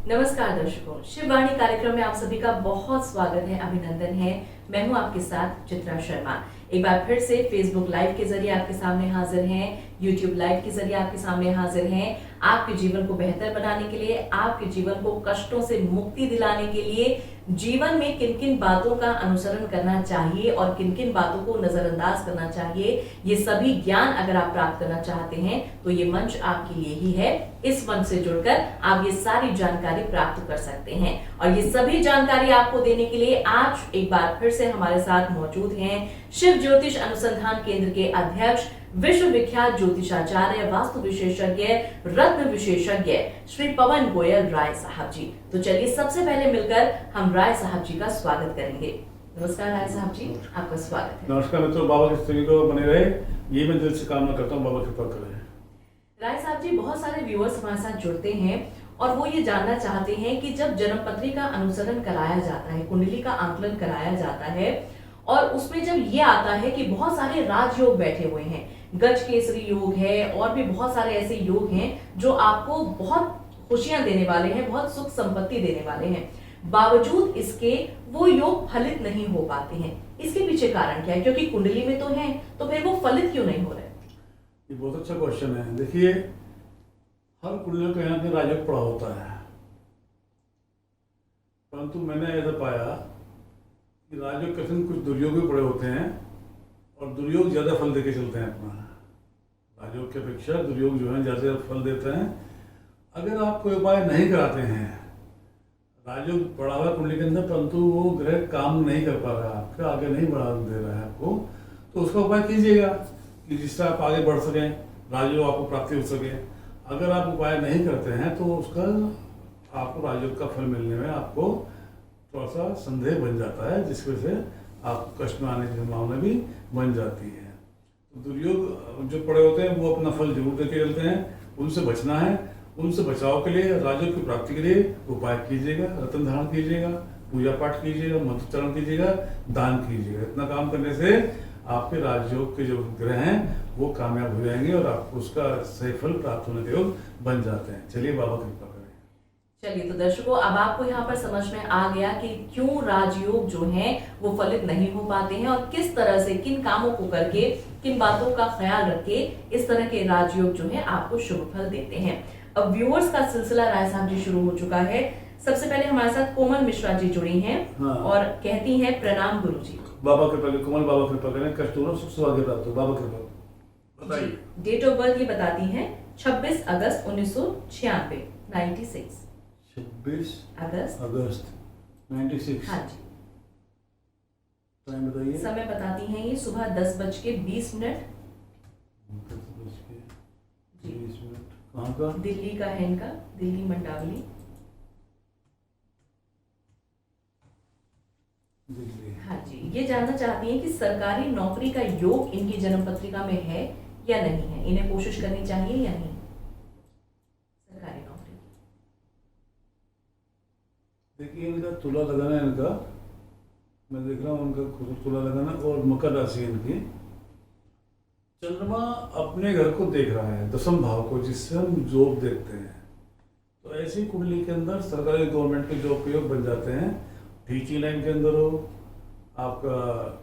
नमस्कार दर्शकों, शिववाणी कार्यक्रम में आप सभी का बहुत स्वागत है, अभिनंदन है। मैं हूं आपके साथ चित्रा शर्मा। एक बार फिर से फेसबुक लाइव के जरिए आपके सामने हाजिर हैं, यूट्यूब लाइव के जरिए आपके सामने हाजिर हैं। आपके जीवन को बेहतर बनाने के लिए, आपके जीवन को कष्टों से मुक्ति दिलाने के लिए, जीवन में किन किन बातों का अनुसरण करना चाहिए और किन किन बातों को नजरअंदाज करना चाहिए, ये सभी ज्ञान अगर आप प्राप्त करना चाहते हैं तो ये मंच आपके लिए ही है। इस मंच से जुड़कर आप ये सारी जानकारी प्राप्त कर सकते हैं और ये सभी जानकारी आपको देने के लिए आज एक बार फिर से हमारे साथ मौजूद हैं शिव ज्योतिष अनुसंधान केंद्र के अध्यक्ष, विश्व विख्यात ज्योतिषाचार्य, वास्तु विशेषज्ञ, रत्न विशेषज्ञ श्री पवन गोयल राय साहब जी। तो चलिए सबसे पहले मिलकर हम राय साहब जी का स्वागत करेंगे। नमस्कार राय साहब जी, आपका स्वागत है। नमस्कार मित्रों, बाबा की स्तुति को बने रहे, ये मैं दिल से कामना करता हूँ, बाबा कृपा करें। राय साहब जी, बहुत सारे व्यूअर्स हमारे साथ जुड़ते हैं और वो ये जानना चाहते हैं कि जब जन्मपत्री का अनुसरण कराया जाता है, कुंडली का आंकलन कराया जाता है और उसमें जब ये आता है कि बहुत सारे राजयोग बैठे हुए हैं, गज केसरी योग है और भी बहुत सारे ऐसे योग हैं जो आपको बहुत खुशियां देने वाले हैं, बहुत सुख संपत्ति देने वाले हैं, बावजूद इसके वो योग फलित नहीं हो पाते हैं। इसके पीछे कारण क्या है? क्योंकि कुंडली में तो है, तो फिर वो फलित क्यों नहीं हो रहे? ये बहुत अच्छा क्वेश्चन है। देखिए, हर कुंडली को यहाँ पे राजयोग पड़ा होता है, परंतु मैंने ऐसा पाया कि राजयोग के संग कुछ दुर्योग भी पड़े होते हैं और दुर्योग ज्यादा फल देके चलते हैं अपना। राजयोग की अपेक्षा दुर्योग जो है ज्यादा फल देते हैं। अगर आप कोई उपाय नहीं कराते हैं, राजयोग पड़ा हुआ कुंडली के अंदर, परंतु वो ग्रह काम नहीं कर पा रहा है, आपका आगे नहीं बढ़ा दे रहा है आपको, तो उसका उपाय कीजिएगा कि जिससे आप आगे बढ़ सकें, राजयोग आपको प्राप्ति हो सके। अगर आप उपाय नहीं करते हैं तो उसका आपको राजयोग का फल मिलने में आपको थोड़ा सा संदेह बन जाता है, जिसकी वजह से आपको कष्ट में आने की संभावना भी बन जाती है। तो दुर्योग जो पड़े होते हैं वो अपना फल जरूर देके चलते हैं, उनसे बचना है। उनसे बचाव के लिए, राजयोग की प्राप्ति के लिए उपाय कीजिएगा, रत्न धारण कीजिएगा, पूजा पाठ कीजिएगा, मंत्रोच्चारण कीजिएगा, दान कीजिएगा। इतना काम करने से आपके राजयोग के जो ग्रह हैं वो कामयाब हो जाएंगे और आपको उसका सही फल प्राप्त होने के योग बन जाते हैं। चलिए, बाबा कृपा करें। चलिए, तो दर्शकों, अब आपको यहाँ पर समझ में आ गया कि क्यों राजयोग जो हैं वो फलित नहीं हो पाते हैं और किस तरह से, किन कामों को करके, किन बातों का ख्याल रख के इस तरह के राजयोग जो है आपको शुभ फल देते हैं। अब व्यूअर्स का सिलसिला राय साहब जी शुरू हो चुका है। सबसे पहले हमारे साथ कोमल मिश्रा जी जुड़ी हैं। हाँ। और कहती हैं, प्रणाम गुरु जी। बाबा कृपा करें, कोमल बाबा कृपा करें, कष्ट हो सुख सौभाग्य प्राप्त हो। बाबा कृपा बताइए। डेट ऑफ बर्थ ये बताती हैं 26 अगस्त 1996, 96। 26 अगस्त 96। हाँ जी। टाइम बताइए। समय बताती हैं ये सुबह 10:20। 10:20। कहाँ का? दिल्ली का है इनका, दिल्ली मंडावली। दिल्ली। हाँ जी, ये जानना चाहती हैं कि सरकारी नौकरी का योग इनकी जन्म पत्रिका में है या नहीं है, इन्हें कोशिश करनी चाहिए या नहीं सरकारी नौकरी? देखिए, इनका तुला लगाना है, इनका मैं देख रहा हूँ, उनका तुला लगाना और मकर राशि है इनकी। चंद्रमा अपने घर को देख रहा है, दसम भाव को, जिससे हम जॉब देखते हैं। तो ऐसी कुंडली के अंदर सरकारी गवर्नमेंट के जॉब के योग बन जाते हैं। टीचिंग लाइन के अंदर हो, आपका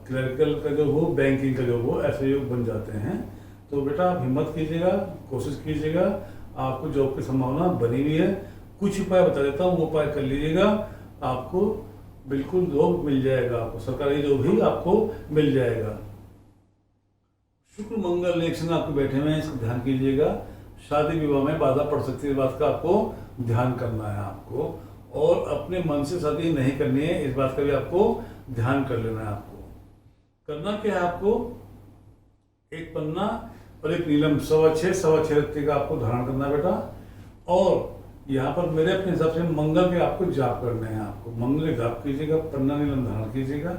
क्लरिकल का जो हो, बैंकिंग का जो हो, ऐसे योग बन जाते हैं। तो बेटा, आप हिम्मत कीजिएगा, कोशिश कीजिएगा, आपको जॉब की संभावना बनी हुई है। कुछ उपाय बता देता हूँ, वो उपाय कर लीजिएगा, आपको बिल्कुल जॉब मिल जाएगा, आपको सरकारी जॉब ही आपको मिल जाएगा। शुक्र मंगल एक संग आपके बैठे हुए हैं, इसका ध्यान कीजिएगा। शादी विवाह में बाधा पड़ सकती है, इस बात का आपको ध्यान करना है आपको, और अपने मन से शादी नहीं करनी है, इस बात का भी आपको ध्यान कर लेना है। आपको करना क्या है, आपको एक पन्ना और एक नीलम 6.25 रत्ती का आपको धारण करना है बेटा। और यहाँ पर मेरे अपने हिसाब से मंगल के आपको जाप करने हैं। आपको मंगल के जाप कीजिएगा, पन्ना नीलम धारण कीजिएगा।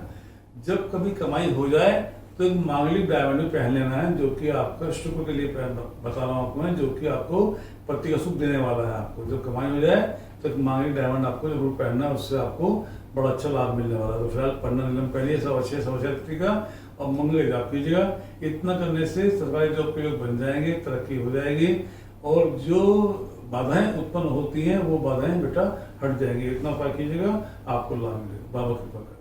जब कभी कमाई हो जाए तो एक मांगलिक डायमंड भी पहन लेना है, जो कि आपका शुक्र के लिए बता रहा हूँ आपको मैं, जो कि आपको पति का सुख देने वाला है। आपको जब कमाई हो जाए तो एक मांगलिक डायमंड आपको जरूर पहनना है, उससे आपको बड़ा अच्छा लाभ मिलने वाला है। तो फिलहाल पन्ना नीलम पहनिए 6.25 का और मंगल जाप कीजिएगा। इतना करने से सरकारी जॉब के योग बन जाएंगे, तरक्की हो जाएगी। और जो बाधाएं उत्पन्न होती हैं वो बाधाएं बेटा हट जाएंगी। इतना उपाय कीजिएगा, आपको लाभ मिलेगा। बाबा कृपा करें।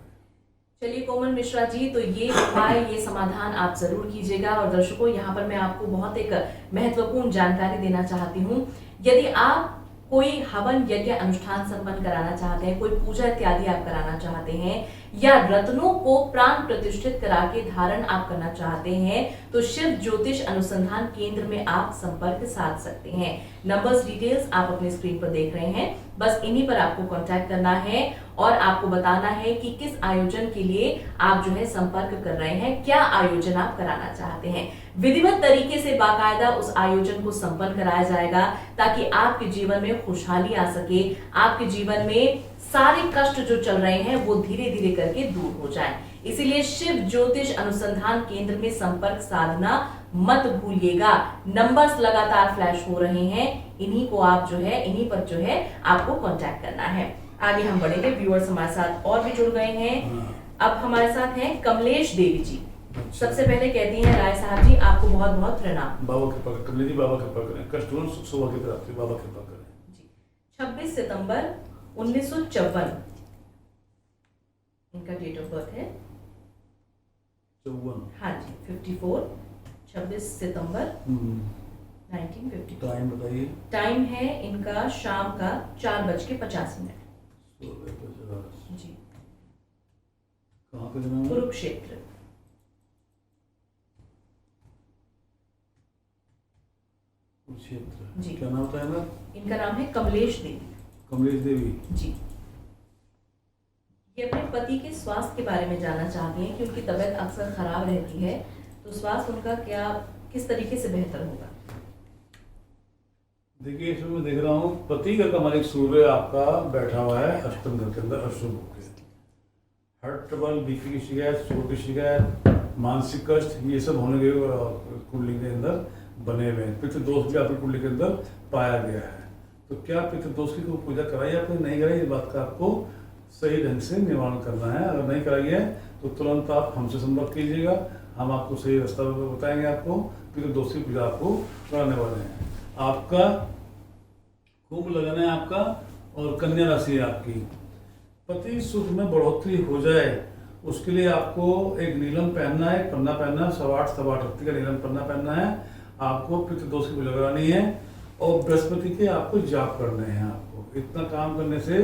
चलिए कोमल मिश्रा जी, तो ये उपाय, ये समाधान आप जरूर कीजिएगा। और दर्शकों, यहाँ पर मैं आपको बहुत एक महत्वपूर्ण जानकारी देना चाहती हूँ। यदि आप कोई हवन यज्ञ अनुष्ठान संपन्न कराना चाहते हैं, कोई पूजा इत्यादि आप कराना चाहते हैं, या रत्नों को प्राण प्रतिष्ठित करा के धारण आप करना चाहते हैं, तो शिव ज्योतिष अनुसंधान केंद्र में आप संपर्क साध सकते हैं। नंबर्स डिटेल्स आप अपने स्क्रीन पर देख रहे हैं। बस इन्हीं पर आपको कांटेक्ट करना है और आपको बताना है कि किस आयोजन के लिए आप जो है संपर्क कर रहे हैं, क्या आयोजन आप कराना चाहते हैं। विधिवत तरीके से बाकायदा उस आयोजन को संपन्न कराया जाएगा ताकि आपके जीवन में खुशहाली आ सके, आपके जीवन में सारे कष्ट जो चल रहे हैं वो धीरे धीरे करके दूर हो जाए। इसीलिए शिव ज्योतिष अनुसंधान केंद्र में संपर्क साधना मत भूलिएगा। नंबर्स लगातार फ्लैश हो रहे हैं, इन्हीं को आप जो है, इन्हीं पर जो है आपको कांटेक्ट करना है। आगे हम बढ़ेंगे। व्यूअर्स हमारे साथ और भी जुड़ गए हैं। अब हमारे साथ हैं कमलेश देवी जी। सबसे पहले कहती हैं राय साहब जी, आपको बहुत बहुत प्रणाम। बाबा कृपा करें। कमलेश जी, बाबा कृपा करें। कष्टों सुख सौभाग्य की प्राप्ति बाबा कृपा करें जी। 26 सितंबर 1954 इनका डेट ऑफ बर्थ है। 54। हाँ जी, 54, 26 सितंबर 1954। टाइम बताइए। टाइम है इनका शाम का 4:50 जी। कहाँ पे जन्म है? कुरुक्षेत्र। कुरुक्षेत्र जी। क्या नाम होता है ना? इनका नाम है कमलेश देवी। कमलेश देवी जी। ये अपने पति के स्वास्थ्य के बारे में जानना चाहती हैं कि उनकी तबीयत अक्सर खराब रहती है, तो स्वास्थ्य उनका क्या, किस तरीके से बेहतर होगा? देखिए, इसमें मैं देख रहा हूँ पति का मालिक सूर्य आपका बैठा हुआ है अष्टम घर के अंदर, अशुभ होकर। हार्ट ट्रबल, बीपी की शिकायत, शुगर की शिकायत, मानसिक कष्ट, ये सब होने के कुंडली के अंदर बने हुए हैं। पितृ दोष भी आपकी कुंडली के अंदर पाया गया है। तो क्या पितृ दोष की कोई पूजा कराई आपने? नहीं कराई, इस बात का आपको सही ढंग से निवारण करना है। अगर नहीं कराई है तो तुरंत आप हमसे संपर्क कीजिएगा, हम आपको सही रास्ता बताएंगे। आपको पितृ दोष की पूजा आपको कराने वाले हैं। आपका कुंभ लगन है आपका, और कन्या राशि है आपकी। पति सुख में बढ़ोतरी हो जाए उसके लिए आपको एक नीलम पहनना है, पन्ना पहनना है, 8.8 का नीलम पन्ना पहनना है। आपको पितृ दोष की पूजा करानी है और बृहस्पति के आपको जाप करने हैं। आपको इतना काम करने से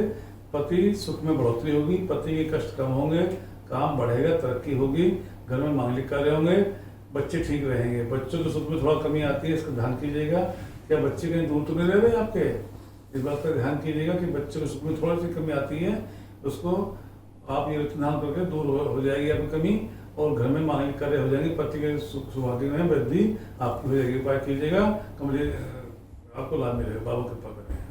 पति सुख में बढ़ोतरी होगी, पति के कष्ट कम होंगे, काम बढ़ेगा, तरक्की होगी, घर में मांगलिक कार्य होंगे, बच्चे ठीक रहेंगे। बच्चों के सुख में थोड़ा कमी आती है, इसका ध्यान कीजिएगा। क्या बच्चे कहीं दूर तो नहीं रह रहे आपके? इस बात का ध्यान कीजिएगा कि बच्चों के सुख में थोड़ी सी कमी आती है, उसको आप ये ध्यान करके दूर हो जाएगी आपकी कमी, और घर में मांगलिक कार्य हो जाएंगे, पति के सुख सौभाग्य में वृद्धि आपकी हो जाएगी। उपाय कीजिएगा, कमलेश आपको लाभ मिलेगा। बाबा कृपा करें।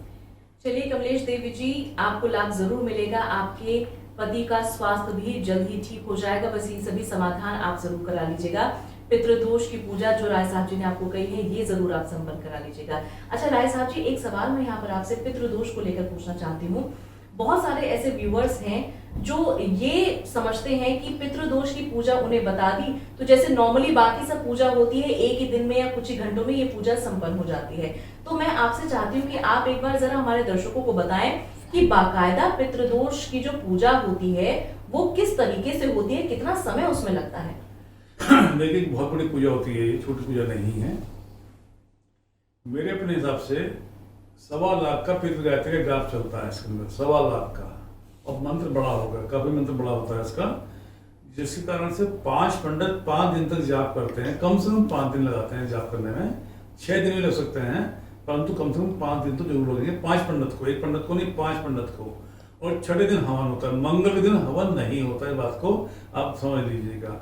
चलिए कमलेश देवी जी, आपको लाभ जरूर मिलेगा। आपके पति का स्वास्थ्य भी जल्द ही ठीक हो जाएगा। बस ये सभी समाधान आप जरूर करा लीजिएगा। पितृदोष की पूजा जो राय साहब जी ने आपको कही है, ये जरूर आप संपन्न करा लीजिएगा। अच्छा राय साहब जी, एक सवाल मैं यहाँ पर आपसे पितृदोष को लेकर पूछना चाहती हूँ। बहुत सारे ऐसे व्यूअर्स हैं जो ये समझते हैं कि पितृदोष की पूजा उन्हें बता दी तो जैसे नॉर्मली बाकी सब पूजा होती है, एक ही दिन में या कुछ ही घंटों में ये पूजा संपन्न हो जाती है। तो मैं आपसे चाहती हूँ कि आप एक बार जरा हमारे दर्शकों को बताएं कि बाकायदा पितृदोष की जो पूजा होती है वो किस तरीके से होती है, कितना समय उसमें लगता है? देखिए, बहुत बड़ी पूजा होती है, ये छोटी पूजा नहीं है। मेरे अपने हिसाब से 1.25 लाख का पितृ गायत्री का जाप चलता है इसके अंदर, 1.25 लाख का। और मंत्र बड़ा होगा, काफी मंत्र बड़ा होता है इसका, जिसके कारण से 5 पंडित 5 दिन तक जाप करते हैं। कम से कम 5 दिन लगाते हैं जाप करने में। 6 दिन भी लग सकते हैं, परंतु कम से कम 5 दिन तो जरूर लगेंगे। 5 पंडित को, एक पंडित को नहीं, 5 पंडित को। और 6ठे दिन हवन होता है। मंगल के दिन हवन नहीं होता है, बात को आप समझ लीजिएगा।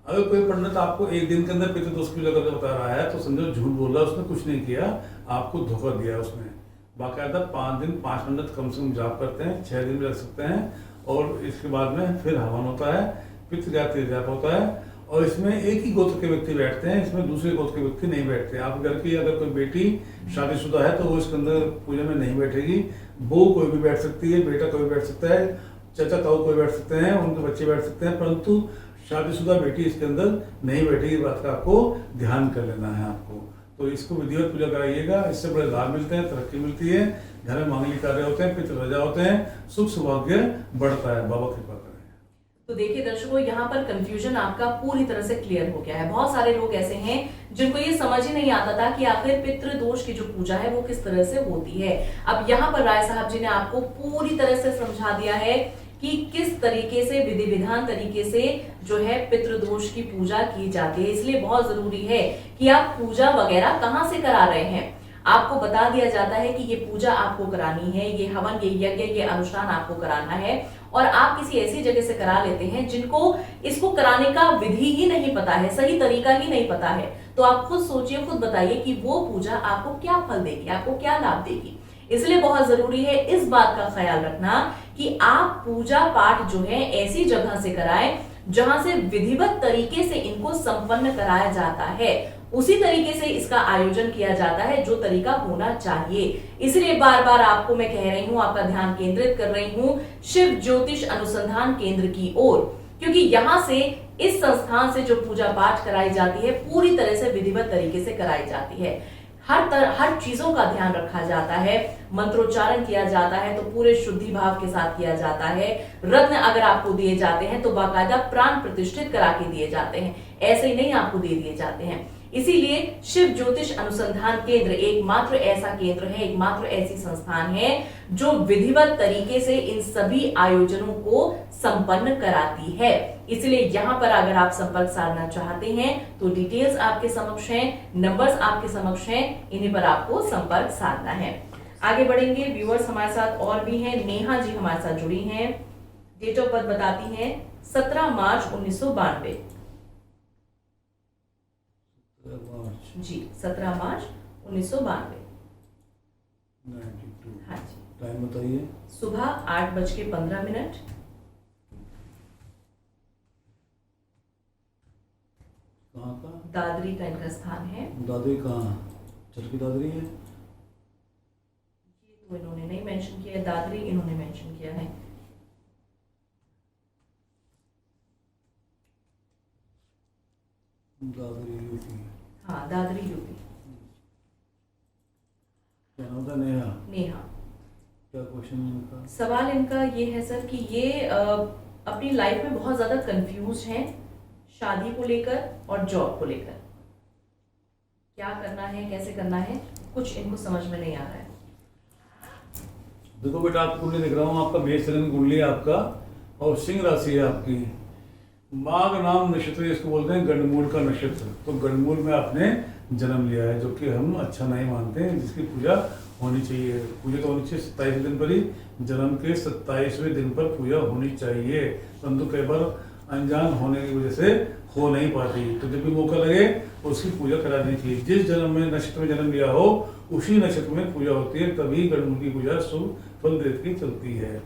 अगर कोई पंडित आपको एक दिन के अंदर पितृदोष की पूजा करके बता रहा है तो समझो झूठ बोल रहा है, उसने कुछ नहीं किया, आपको धोखा दिया उसने। बाकायदा 5 दिन 5 पंडित कम से कम जाप करते हैं, 6 दिन भी लग सकते हैं। और इसके बाद में फिर हवन होता है, पितृ गायत्री जाप होता है। और इसमें एक ही गोत्र के व्यक्ति बैठते हैं, इसमें दूसरे गोत्र के व्यक्ति नहीं बैठते। आप घर की अगर कोई बेटी शादीशुदा है तो वो इसके अंदर पूजा में नहीं बैठेगी। बहू कोई भी बैठ सकती है, बेटा कोई भी बैठ सकता है, चाचा ताऊ कोई बैठ सकते हैं, उनके बच्चे बैठ सकते हैं, परंतु शादीशुदा बेटी इसके अंदर नहीं बैठेगी। बात का आपको ध्यान कर लेना है आपको। तो इसको विधिवत पूजा कराइएगा, इससे बड़े लाभ मिलते हैं, तरक्की मिलती है, घर में मांगलिक कार्य होते हैं, पितृ रजा होते हैं, सुख सौभाग्य बढ़ता है। बाबा कृपा करें। तो देखिए दर्शकों, यहाँ पर कंफ्यूजन आपका पूरी तरह से क्लियर हो गया है। बहुत सारे लोग ऐसे हैं जिनको ये समझ ही नहीं आता था कि आखिर पितृ दोष की जो पूजा है वो किस तरह से होती है। अब यहाँ पर राय साहब जी ने आपको पूरी तरह से समझा दिया है कि किस तरीके से विधि विधान तरीके से जो है पितृदोष की पूजा की जाती है। इसलिए बहुत जरूरी है कि आप पूजा वगैरह कहाँ से करा रहे हैं, आपको बता दिया जाता है कि ये पूजा आपको करानी है, ये हवन, ये यज्ञ, ये अनुष्ठान आपको कराना है। और आप किसी ऐसी जगह से करा लेते हैं जिनको इसको कराने का विधि ही नहीं पता है, सही तरीका ही नहीं पता है, तो आप खुद सोचिए, खुद बताइए कि वो पूजा आपको क्या फल देगी, आपको क्या लाभ देगी। इसलिए बहुत जरूरी है इस बात का ख्याल रखना कि आप पूजा पाठ जो है ऐसी जगह से कराएं जहां से विधिवत तरीके से इनको संपन्न कराया जाता है, उसी तरीके से इसका आयोजन किया जाता है जो तरीका होना चाहिए। इसलिए बार बार आपको मैं कह रही हूं, आपका ध्यान केंद्रित कर रही हूं शिव ज्योतिष अनुसंधान केंद्र की ओर, क्योंकि यहां से, इस संस्थान से जो पूजा पाठ कराई जाती है पूरी तरह से विधिवत तरीके से कराई जाती है। हर चीजों का ध्यान रखा जाता है, मंत्रोच्चारण किया जाता है तो पूरे शुद्धि भाव के साथ किया जाता है। रत्न अगर आपको दिए जाते हैं तो बाकायदा प्राण प्रतिष्ठित करा के दिए जाते हैं, ऐसे ही नहीं आपको दे दिए जाते हैं। इसीलिए शिव ज्योतिष अनुसंधान केंद्र एकमात्र ऐसा केंद्र है, एकमात्र ऐसी संस्थान है जो विधिवत तरीके से इन सभी आयोजनों को संपन्न कराती है। इसलिए यहाँ पर अगर आप संपर्क साधना चाहते हैं तो डिटेल्स आपके समक्ष हैं, नंबर्स आपके समक्ष हैं, इन्हीं पर आपको संपर्क साधना है। आगे बढ़ेंगे, व्यूअर्स हमारे साथ और भी हैं। नेहा जी हमारे साथ जुड़ी हैं, डेट ऑफ बर्थ बताती हैं 17 मार्च 1992 जी, 17 मार्च 1992। हाँ जी, टाइम बताइए। सुबह 8:15। कहाँ का? दादरी का इनका स्थान है। दादरी कहाँ? चरखी दादरी है? ये तो इन्होंने नहीं मेंशन किया है, दादरी इन्होंने मेंशन किया है। दादरी यूपी। हाँ, दादरी यूपी। क्या नाम था? नेहा। नेहा। क्या क्वेश्चन है इनका? सवाल इनका ये है सर कि ये अपनी लाइफ में बहुत ज्यादा कंफ्यूज हैं, शादी को लेकर और जॉब को लेकर। क्या करना है, कैसे करना है, कुछ इनको समझ में नहीं आ रहा है। देखो बेटा, आप कुंडली देख रहा हूँ, आपका मेष लग्न कुंडली है आपका, और सिंह राशि है आपकी। माघ नाम नक्षत्र, इसको बोलते हैं गंडमूल का नक्षत्र। तो गंडमूल में आपने जन्म लिया है, जो कि हम अच्छा नहीं मानते हैं, जिसकी पूजा होनी चाहिए। पूजा तो होनी चाहिए 27वें दिन पर ही, जन्म के 27वें दिन पर पूजा होनी चाहिए, परंतु कई बार अनजान होने की वजह से हो नहीं पाती। तो जब भी मौका लगे उसकी पूजा करा देनी चाहिए। जिस जन्म में नक्षत्र में जन्म लिया हो उसी नक्षत्र में पूजा होती है, तभी गणमूल की पूजा शुभ फल देती चलती है।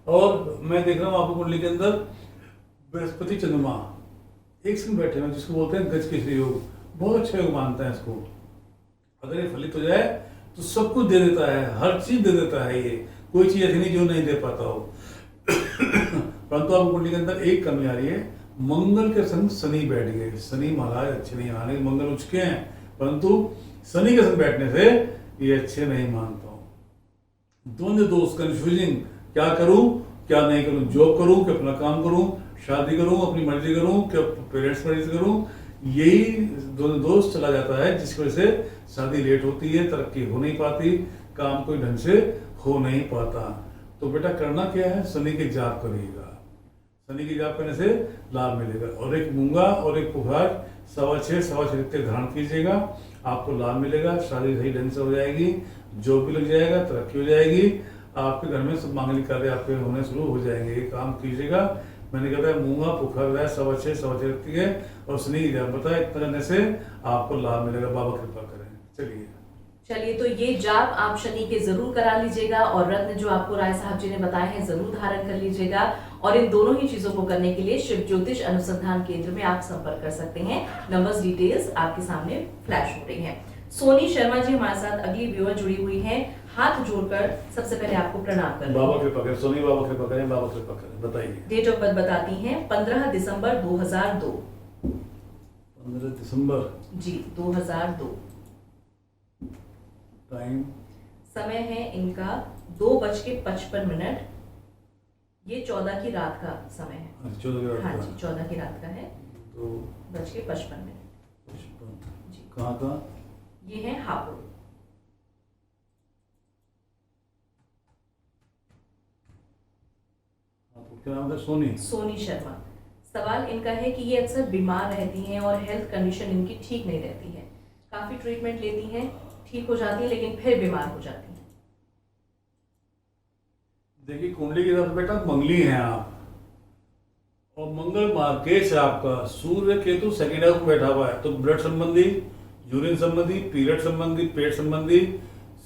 और मैं देख रहा हूँ आपको कुंडली के अंदर बृहस्पति चंद्रमा एक संग बैठे हैं, जिसको बोलते हैं गज केसरी योग। बहुत अच्छा योग मानता है इसको। अगर ये फलित हो जाए तो सब कुछ दे देता है, हर चीज दे देता है। ये कोई चीज ऐसी नहीं जो नहीं दे पाता हो। परंतु आपको कुंडली के अंदर एक कमी आ रही है, मंगल के संग शनि बैठ गए। शनि महाराज अच्छे नहीं माने, मंगल उचके हैं, परंतु शनि के संग बैठने से ये अच्छे नहीं मानता हूं। दोनों दोस्त कंफ्यूजिंग, क्या करूं क्या नहीं करूं, जॉब करूं कि अपना काम करूं, शादी करूं अपनी मर्जी करूं कि पेरेंट्स मर्जी करूं, यही दोनों दोस्त चला जाता है, जिसकी वजह से शादी लेट होती है, तरक्की हो नहीं पाती, काम कोई ढंग से हो नहीं पाता। तो बेटा करना क्या है, शनि के जाप करिएगा। शनि की जाप करने से लाभ मिलेगा। और एक मूंगा और एक पुखार 6.25 तक धारण कीजिएगा, आपको लाभ मिलेगा। शादी सही ढंग से हो जाएगी, जॉब भी लग जाएगा, तरक्की हो जाएगी, आपके घर में सब मांगलिक कार्य आपके होने शुरू हो जाएंगे। ये काम कीजिएगा। मैंने कहा था मूंगा पुखार 6.25 है और शनि की जाप बताया, इतना करने से आपको लाभ मिलेगा। बाबा कृपा करें। चलिए, तो ये जाप आप शनि के जरूर करा लीजिएगा और रत्न जो आपको राय साहब जी ने बताए हैं जरूर धारण कर लीजिएगा। और इन दोनों ही चीजों को करने के लिए शिव ज्योतिष अनुसंधान केंद्र में आप संपर्क कर सकते हैं। नंबर्स डिटेल्स आपके सामने फ्लैश हो रही हैं। सोनी शर्मा जी हमारे साथ अगली व्यूअर जुड़ी हुई हैं। हाथ जोड़कर सबसे पहले आपको प्रणाम कर बाबा कृपा करें। सोनी बाबा कृपा करें, बाबा कृपा करें। बताइए। डेट ऑफ बर्थ बताती हैं 15 दिसंबर 2002। 15 दिसंबर जी 2002। टाइम समय है इनका 2:55। ये 14 की रात का समय है। 14 हाँ जी, 14 की रात का है, 2:55 जी। कहाँ का? ये है हापुड़। क्या नाम था? सोनी। सोनी शर्मा। सवाल इनका है कि ये अक्सर बीमार रहती हैं और हेल्थ कंडीशन इनकी ठीक नहीं रहती है। काफी ट्रीटमेंट लेती हैं, ठीक हो जाती है, लेकिन फिर बीमार हो जाती हैं। देखिए कुंडली की तरफ बेटा मंगली हैं आप, और मंगल मार्केश है आपका। सूर्य केतु सेकंड हाउस में बैठा हुआ है, तो ब्लड संबंधी, यूरिन संबंधी, पीरियड संबंधी, पेट संबंधी,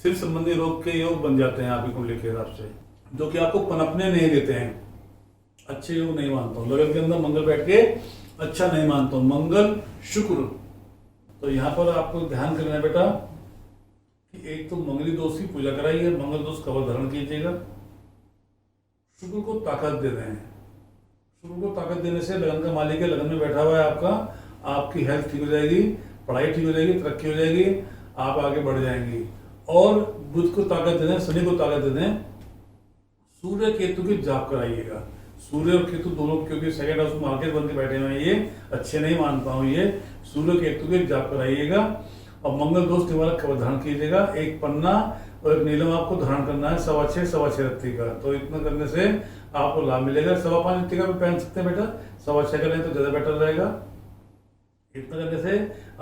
सिर संबंधी रोग के योग बन जाते हैं आपकी कुंडली के हिसाब से, जो कि आपको पनपने नहीं देते हैं। अच्छे योग नहीं मानता हूँ, लगन के अंदर मंगल बैठ के अच्छा नहीं मानता हूँ। मंगल शुक्र, तो यहाँ पर आपको ध्यान करना है बेटा कि एक तो मंगली दोष की पूजा कराइए, मंगल दोष कवच धारण कीजिएगा। शुक्र को ताकत दे रहे हैं। शुक्र को ताकत देने से लगन का मालिक है, लगन में बैठा हुआ है आपका, आपकी हेल्थ ठीक हो जाएगी, पढ़ाई ठीक हो जाएगी, तरक्की हो जाएगी, आप आगे बढ़ जाएंगी। और बुध को ताकत दे दें, शनि को ताकत दे दें। सूर्य केतु की जाप कराइएगा। सूर्य और केतु दोनों, क्योंकि सेकंड हाउस में मार्केट बन के बैठे हुए हैं, ये अच्छे नहीं मानता हूँ। ये सूर्य केतु की जाप कराइएगा और मंगल दोष निवारक कवच धारण कीजिएगा। एक पन्ना और एक नीलम आपको धारण करना है, 6.25 रत्ती का। तो इतना करने से आपको लाभ मिलेगा। 5.25 रत्ती का भी पहन सकते हैं बेटा, 6.25 करें तो ज्यादा बेटर रहेगा। इतना करने से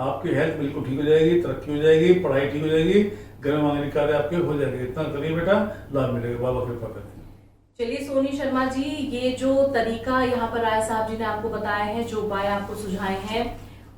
आपकी हेल्थ बिल्कुल ठीक हो जाएगी, तरक्की हो जाएगी, पढ़ाई ठीक हो जाएगी, घर में मांगने कार्य आपके हो जाएंगे। इतना करिए बेटा, लाभ मिलेगा, बाबा कृपा करें। चलिए सोनी शर्मा जी, ये जो तरीका यहाँ पर राय साहब जी ने आपको बताया है, जो उपाय आपको सुझाए हैं,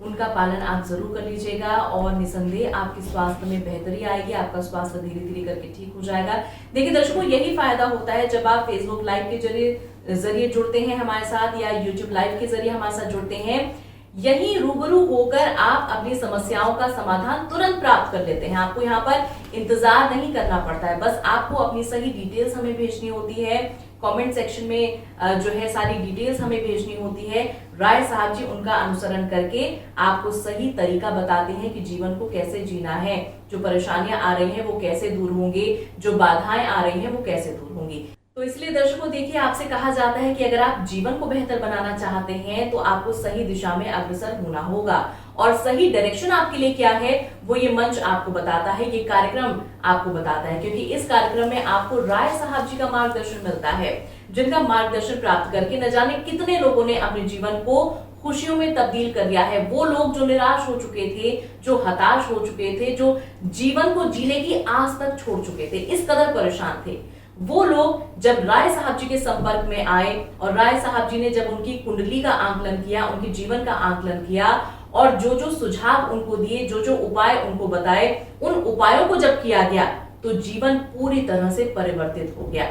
उनका पालन आप जरूर कर लीजिएगा और निसंदेह आपके स्वास्थ्य में बेहतरी आएगी। आपका स्वास्थ्य धीरे धीरे करके ठीक हो जाएगा। देखिए दर्शकों, यही फायदा होता है जब आप फेसबुक लाइव के जरिए जुड़ते हैं हमारे साथ, या यूट्यूब लाइव के जरिए हमारे साथ जुड़ते हैं। यही रूबरू होकर आप अपनी समस्याओं का समाधान तुरंत प्राप्त कर लेते हैं। आपको यहाँ पर इंतजार नहीं करना पड़ता है, बस आपको अपनी सही डिटेल्स हमें भेजनी होती है। कमेंट सेक्शन में जो है सारी डिटेल्स हमें भेजनी होती है। राय साहब जी उनका अनुसरण करके आपको सही तरीका बताते हैं कि जीवन को कैसे जीना है, जो परेशानियां आ रही हैं वो कैसे दूर होंगे, जो बाधाएं आ रही हैं वो कैसे दूर होंगी। तो इसलिए दर्शकों देखिए, आपसे कहा जाता है कि अगर आप जीवन को बेहतर बनाना चाहते हैं तो आपको सही दिशा में अग्रसर होना होगा, और सही डायरेक्शन आपके लिए क्या है वो ये मंच आपको बताता है, ये कार्यक्रम आपको बताता है। क्योंकि इस कार्यक्रम में आपको राय साहब जी का मार्गदर्शन मिलता है, जिनका मार्गदर्शन प्राप्त करके न जाने कितने लोगों ने अपने जीवन को खुशियों में तब्दील कर दिया है। वो लोग जो निराश हो चुके थे, जो हताश हो चुके थे, जो जीवन को जीने की आस तक छोड़ चुके थे, इस कदर परेशान थे, वो लोग जब राय साहब जी के संपर्क में आए और राय साहब जी ने जब उनकी कुंडली का आकलन किया, उनके जीवन का आकलन किया और जो जो सुझाव उनको दिए, जो जो उपाय उनको बताए, उन उपायों को जब किया गया तो जीवन पूरी तरह से परिवर्तित हो गया।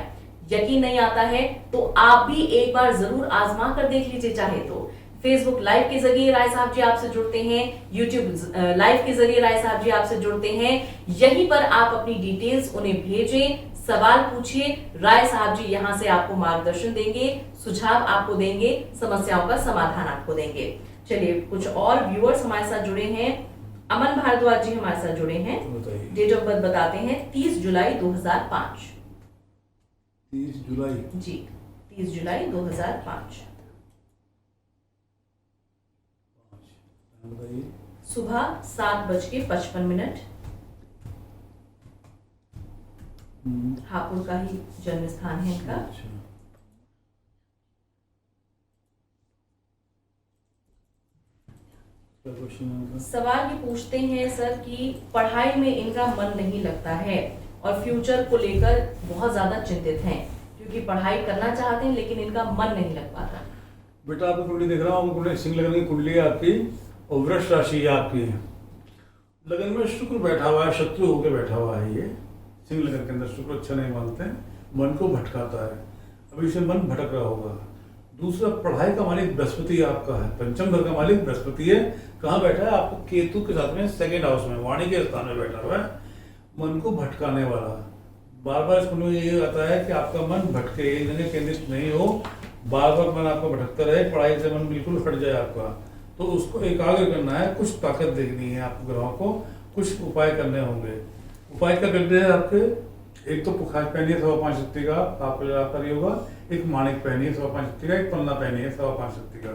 यकीन नहीं आता है तो आप भी एक बार जरूर आजमा कर देख लीजिए। चाहे तो फेसबुक लाइव के जरिए राय साहब जी आपसे जुड़ते हैं, यूट्यूब लाइव के जरिए राय साहब जी आपसे जुड़ते हैं। यहीं पर आप अपनी डिटेल्स उन्हें भेजें, सवाल पूछिए, राय साहब जी यहां से आपको मार्गदर्शन देंगे, सुझाव आपको देंगे, समस्याओं का समाधान आपको देंगे। चलिए कुछ और व्यूअर्स हमारे साथ जुड़े हैं। अमन भारद्वाज जी हमारे साथ जुड़े हैं। डेट ऑफ बर्थ बताते हैं 30 जुलाई 2005। 30 जुलाई जी, 30 जुलाई 2005 सुबह 7:55। हापुड़ का ही जन्म स्थान है इनका। सवाल ये पूछते हैं सर कि पढ़ाई में इनका मन नहीं लगता है और फ्यूचर को लेकर बहुत ज्यादा चिंतित हैं, क्योंकि पढ़ाई करना चाहते हैं लेकिन इनका मन नहीं लग पाता। बेटा आपकी कुंडली देख रहा हूँ, सिंह लगन की कुंडली है आपकी और वृष राशि है आपकी। लगन में शुक्र बैठा हुआ है, शत्रु होकर बैठा हुआ है। ये सिंह लगन के अंदर शुक्र अच्छा नहीं मानते, मन को भटकाता है। अभी से मन भटक रहा होगा। दूसरा, पढ़ाई का मालिक बृहस्पति आपका है, पंचम घर का मालिक बृहस्पति है। कहाँ बैठा है? आपको केतु के साथ में सेकंड हाउस में, वाणी के स्थान में बैठा हुआ है। मन को भटकाने वाला, बार बार इसमें ये आता है कि आपका मन भटके, एक जगह केंद्रित नहीं हो, बार बार मन आपका भटकता रहे, पढ़ाई से मन बिल्कुल हट जाए आपका, तो उसको एकाग्र करना है। कुछ ताकत देखनी है आपको, ग्रहों को कुछ उपाय करने होंगे। उपाय क्या करते हैं आपके, एक तो पुखाज पहनिए 5.25 शक्ति का, आपको लगातार ये होगा। एक माणिक पहनिए 5.25 शक्ति का, एक पन्ना पहनिए 5.25 शक्ति का।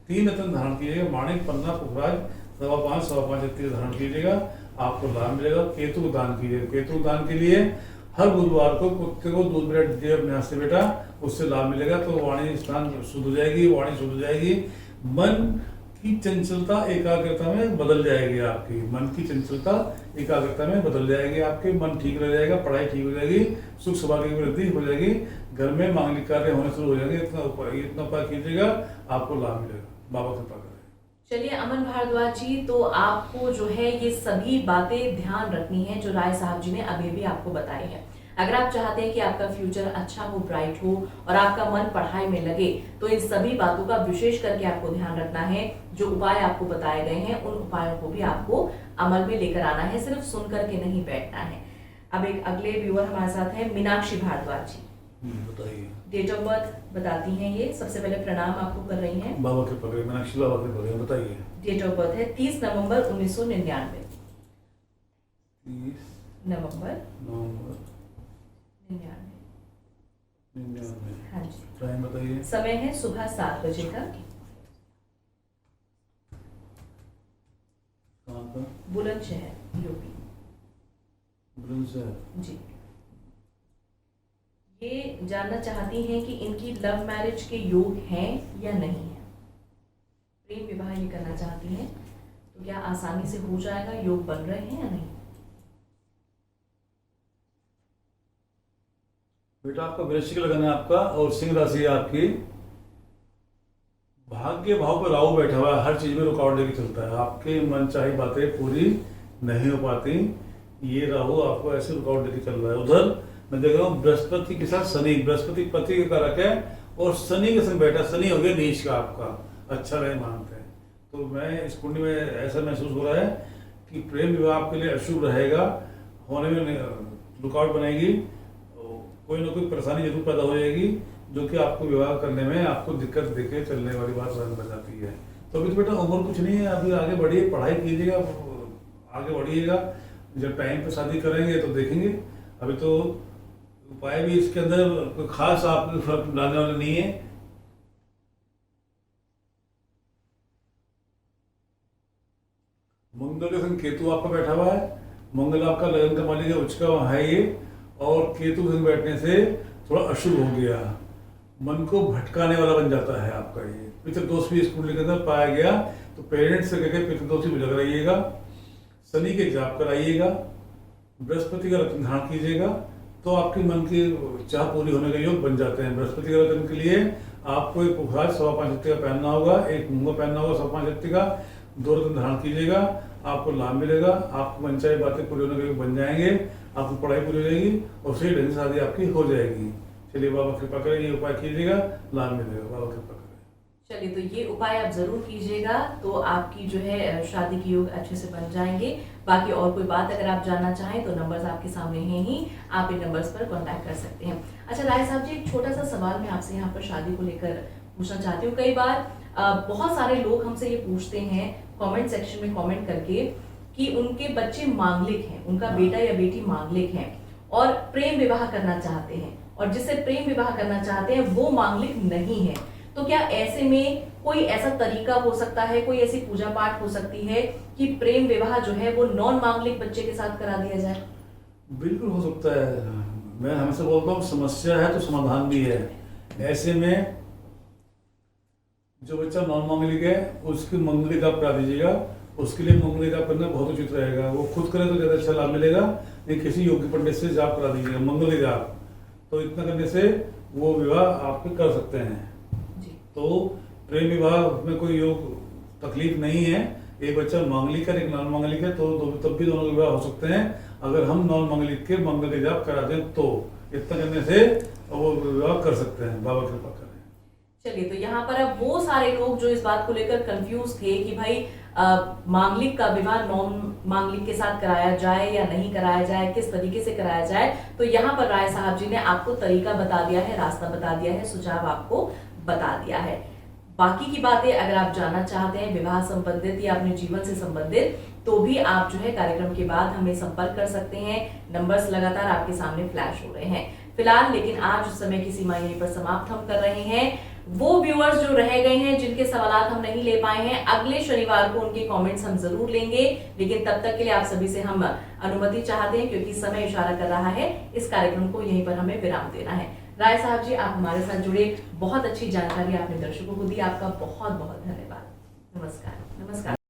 3 रत्न धारण कीजिएगा, माणिक, पन्ना, पुखराज 5.25 शक्ति का धारण कीजिएगा, आपको लाभ मिलेगा। केतु को दान कीजिएगा। केतु दान के लिए हर बुधवार को कुत्ते को दूध ब्रेड दिए अपने हाथ से बेटा, उससे लाभ मिलेगा। तो वाणी स्थान शुद्ध हो जाएगी, वाणी शुद्ध हो जाएगी, मन की चंचलता एकाग्रता में बदल जाएगी। आपकी मन की चंचलता एकाग्रता में बदल जाएगी, आपके मन ठीक रह जाएगा, पढ़ाई ठीक हो जाएगी, सुख सौभाग्य की वृद्धि हो जाएगी, घर में मांगलिक कार्य होने शुरू हो जाएंगे। इतना उपाय कीजिएगा, आपको लाभ मिलेगा। बाबा कृपा करें। चलिए अमन भारद्वाज जी, तो आपको जो है ये सभी बातें ध्यान रखनी है जो राय साहब जी ने अभी भी आपको बताई है। अगर आप चाहते हैं कि आपका फ्यूचर अच्छा हो, ब्राइट हो और आपका मन पढ़ाई में लगे, तो इन सभी बातों का विशेष करके आपको ध्यान रखना है। जो उपाय आपको बताए गए हैं उन उपायों को भी आपको अमल में लेकर आना है, सिर्फ सुन करके नहीं बैठना है। अब एक अगले व्यूअर हमारे साथ है मीनाक्षी भारद्वाज जी। बताइए। डेट ऑफ बर्थ बताती हैं ये। सबसे पहले प्रणाम आपको कर रही हैं। बाबा कृपा करें, मीनाक्षी बाबा कृपा करें, बताइए। डेट ऑफ बर्थ है 30 नवंबर 1999। 30 नवंबर नवंबर 99। हाँ जी। टाइम बताइए। समय है सुबह 7 बजे का। कहाँ का? बुलंदशहर, यूपी। बुलंदशहर। जी। ये जानना चाहती हैं कि इनकी लव मैरिज के योग हैं या नहीं है। प्रेम विवाह ये करना चाहती हैं, तो क्या आसानी से हो जाएगा, योग बन रहे हैं या नहीं? बेटा आपका वृश्चिक लगन है आपका, और सिंह राशि है आपकी। भाग्य भाव पर राहु बैठा हुआ है, हर चीज में रुकावट लेके चलता है, आपके मन चाही बातें पूरी नहीं हो पाती। ये राहु आपको ऐसे रुकावट लेके चल रहा है। उधर मैं देख रहा हूँ बृहस्पति के साथ शनि, बृहस्पति पति का कारक है और शनि के संग बैठा, शनि हो गया नीच का आपका, अच्छा नहीं मानते हैं। तो मैं इस कुंडली में ऐसा महसूस हो रहा है कि प्रेम विवाह आपके लिए अशुभ रहेगा, होने में रुकावट बनेगी, कोई ना कोई परेशानी जरूर पैदा हो जाएगी, जो कि आपको विवाह करने में आपको दिक्कत देके चलने वाली बात बन जाती है। तो अभी तो बेटा उम्र कुछ नहीं है, अभी आगे बढ़िए, पढ़ाई कीजिएगा, आगे बढ़िएगा। जब टाइम पे शादी करेंगे तो देखेंगे। अभी तो उपाय भी इसके अंदर कोई खास आपके फर्क डालने वाले नहीं है। मंगल के संग केतु आपका बैठा हुआ है, मंगल आपका लगन का मालिक है, उच्च का है ये, और केतु के संग बैठने से थोड़ा अशुभ हो गया, मन को भटकाने वाला बन जाता है आपका ये। पितृदोष भी इस कुंडली के अंदर पाया गया, तो पेरेंट्स से कहकर पितृदोष भी लग रहिएगा। शनि के जाप कराइएगा, बृहस्पति का रत्न धारण कीजिएगा, तो आपके मन की चाह पूरी होने का योग बन जाते हैं। बृहस्पति के रत्न के लिए आपको एक पुखराज 5.25 शक्ति का पहनना होगा, एक मूंगा पहनना होगा 5.25 शक्ति का, 2 रत्न धारण कीजिएगा, आपको लाभ मिलेगा, आपको मनचाही बातें पूरी होने के योग बन जाएंगे, आपकी पढ़ाई पूरी हो जाएगी और सही ढंग से शादी आपकी हो जाएगी। चलिए बाबा कृपा करें, ये उपाय कीजिएगा, लाभ मिलेगा। बाबा कृपा करें। चलिए, तो ये उपाय आप जरूर कीजिएगा, तो आपकी जो है शादी के योग अच्छे से बन जाएंगे। बाकी और कोई बात अगर आप जानना चाहें तो नंबर्स आपके सामने हैं ही, आप इन नंबर्स पर कांटेक्ट कर सकते हैं। अच्छा राय साहब जी, एक छोटा सा सवाल मैं आपसे यहाँ पर शादी को लेकर पूछना चाहती हूँ। कई बार बहुत सारे लोग हमसे ये पूछते हैं कमेंट सेक्शन में कमेंट करके कि उनके बच्चे मांगलिक हैं, उनका बेटा या बेटी मांगलिक है और प्रेम विवाह करना चाहते हैं, और जिससे प्रेम विवाह करना चाहते हैं वो मांगलिक नहीं है। तो क्या ऐसे में कोई ऐसा तरीका हो सकता है, कोई ऐसी पूजा पाठ हो सकती है कि प्रेम विवाह जो है वो नॉन मांगलिक बच्चे के साथ करा दिया जाए? बिल्कुल हो सकता है। मैं हमेशा बोलता हूँ समस्या है तो समाधान भी है। ऐसे में जो बच्चा नॉन मांगलिक है उसकी मंगलिक आप करा दीजिएगा, उसके लिए मंगलिक आप करना बहुत उचित रहेगा। वो खुद करे तो ज़्यादा अच्छा लाभ मिलेगा, नहीं किसी योग्य पंडित से जाप करा दीजिएगा, मंगलिक जाप। तो इतना करने से वो विवाह आप कर सकते हैं। तो प्रेम विवाह में कोई योग तकलीफ नहीं है। एक बच्चा मांगलिक है, एक नॉन मांगलिक है, तो तब भी दोनों विवाह हो सकते हैं अगर हम नॉन मांगलिक के मंगल के जाप करा दें तो। इतना करने से वो विवाह कर सकते हैं। बाबा कृपा करें। चलिए, तो यहाँ पर अब वो सारे लोग जो इस बात को लेकर कंफ्यूज थे कि भाई मांगलिक का विवाह नॉन मांगलिक के साथ कराया जाए या नहीं कराया जाए, किस तरीके से कराया जाए, तो यहाँ पर राय साहब जी ने आपको तरीका बता दिया है, रास्ता बता दिया है, सुझाव आपको बता दिया है। बाकी की बातें अगर आप जानना चाहते हैं विवाह संबंधित या अपने जीवन से संबंधित, तो भी आप जो है कार्यक्रम के बाद हमें संपर्क कर सकते हैं। नंबर्स लगातार आपके सामने फ्लैश हो रहे हैं। फिलहाल लेकिन आज उस समय की सीमा यहीं पर समाप्त हम कर रहे हैं। वो व्यूअर्स जो रह गए हैं, जिनके सवालात हम नहीं ले पाए हैं, अगले शनिवार को उनके कमेंट्स हम जरूर लेंगे। लेकिन तब तक के लिए आप सभी से हम अनुमति चाहते हैं, क्योंकि समय इशारा कर रहा है इस कार्यक्रम को यहीं पर हमें विराम देना है। राय साहब जी, आप हमारे साथ जुड़े, बहुत अच्छी जानकारी आपने दर्शकों को दी, आपका बहुत बहुत धन्यवाद। नमस्कार। नमस्कार।